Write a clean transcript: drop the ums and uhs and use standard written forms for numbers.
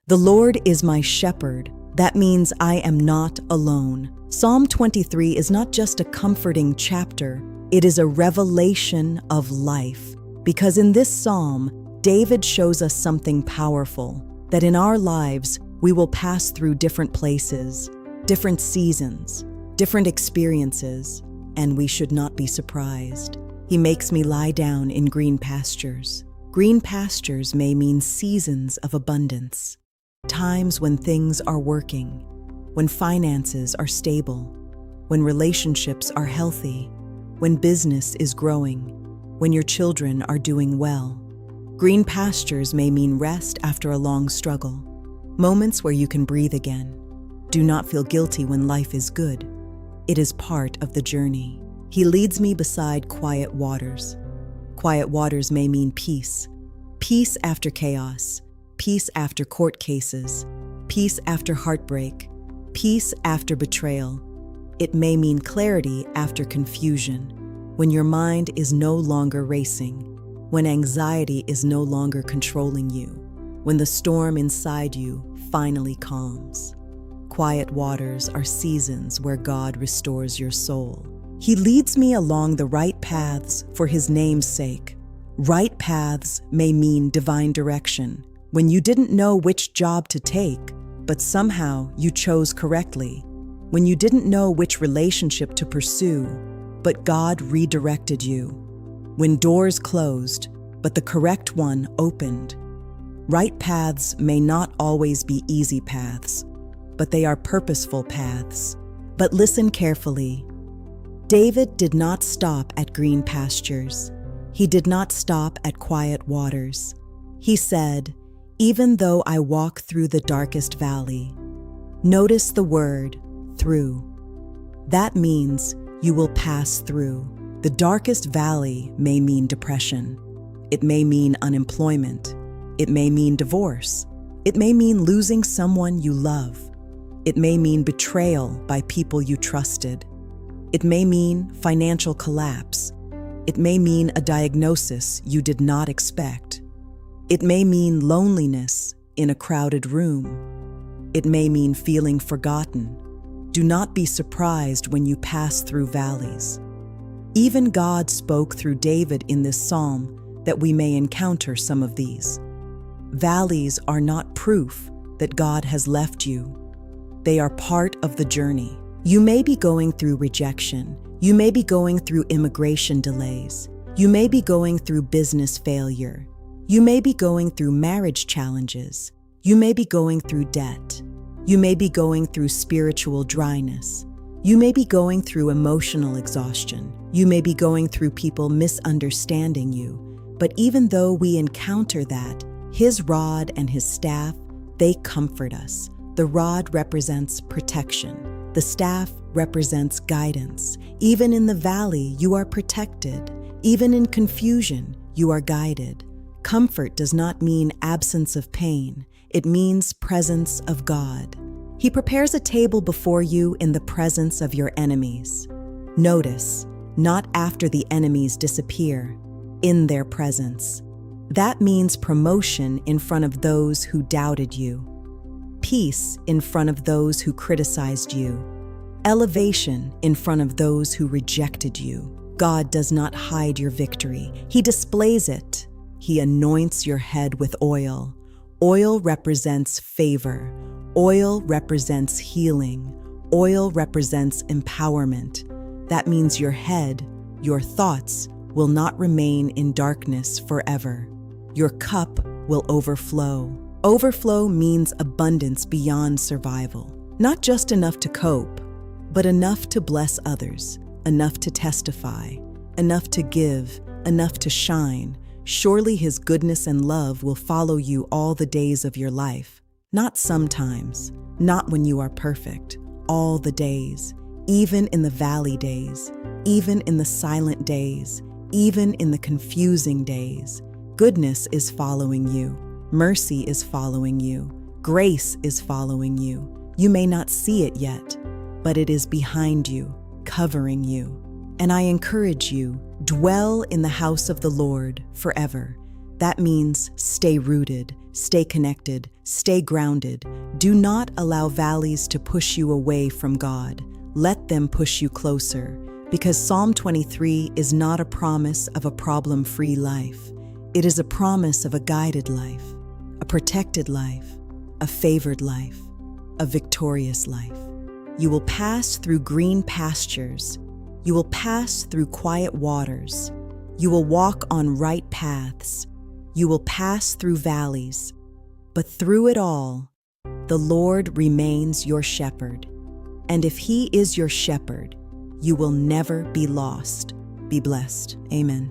The Lord is my shepherd. That means I am not alone. Psalm 23 is not just a comforting chapter, it is a revelation of life. Because in this psalm, David shows us something powerful, that in our lives, we will pass through different places, different seasons, different experiences, and we should not be surprised. He makes me lie down in green pastures. Green pastures may mean seasons of abundance, times when things are working, when finances are stable, when relationships are healthy, when business is growing, when your children are doing well. Green pastures may mean rest after a long struggle, moments where you can breathe again. Do not feel guilty when life is good. It is part of the journey. He leads me beside quiet waters. Quiet waters may mean peace. Peace after chaos. Peace after court cases. Peace after heartbreak. Peace after betrayal. It may mean clarity after confusion. When your mind is no longer racing. When anxiety is no longer controlling you. When the storm inside you finally calms. Quiet waters are seasons where God restores your soul. He leads me along the right paths for His name's sake. Right paths may mean divine direction. When you didn't know which job to take, but somehow you chose correctly. When you didn't know which relationship to pursue, but God redirected you. When doors closed, but the correct one opened. Right paths may not always be easy paths, but they are purposeful paths. But listen carefully. David did not stop at green pastures. He did not stop at quiet waters. He said, "Even though I walk through the darkest valley." Notice the word, through. That means you will pass through. The darkest valley may mean depression. It may mean unemployment. It may mean divorce. It may mean losing someone you love. It may mean betrayal by people you trusted. It may mean financial collapse. It may mean a diagnosis you did not expect. It may mean loneliness in a crowded room. It may mean feeling forgotten. Do not be surprised when you pass through valleys. Even God spoke through David in this psalm that we may encounter some of these. Valleys are not proof that God has left you. They are part of the journey. You may be going through rejection. You may be going through immigration delays. You may be going through business failure. You may be going through marriage challenges. You may be going through debt. You may be going through spiritual dryness. You may be going through emotional exhaustion. You may be going through people misunderstanding you. But even though we encounter that, His rod and His staff, they comfort us. The rod represents protection. The staff represents guidance. Even in the valley, you are protected. Even in confusion, you are guided. Comfort does not mean absence of pain. It means presence of God. He prepares a table before you in the presence of your enemies. Notice, not after the enemies disappear, in their presence. That means promotion in front of those who doubted you. Peace in front of those who criticized you. Elevation in front of those who rejected you. God does not hide your victory. He displays it. He anoints your head with oil. Oil represents favor. Oil represents healing. Oil represents empowerment. That means your head, your thoughts, will not remain in darkness forever. Your cup will overflow. Overflow means abundance beyond survival. Not just enough to cope, but enough to bless others, enough to testify, enough to give, enough to shine. Surely His goodness and love will follow you all the days of your life. Not sometimes, not when you are perfect, all the days, even in the valley days, even in the silent days, even in the confusing days. Goodness is following you. Mercy is following you. Grace is following you. You may not see it yet, but it is behind you, covering you. And I encourage you, dwell in the house of the Lord forever. That means stay rooted, Stay connected, stay grounded. Do not allow valleys to push you away from God. Let them push you closer, because Psalm 23 is not a promise of a problem-free life. It is a promise of a guided life, a protected life, a favored life, a victorious life. You will pass through green pastures. You will pass through quiet waters. You will walk on right paths. You will pass through valleys. But through it all, the Lord remains your shepherd. And if He is your shepherd, you will never be lost. Be blessed. Amen.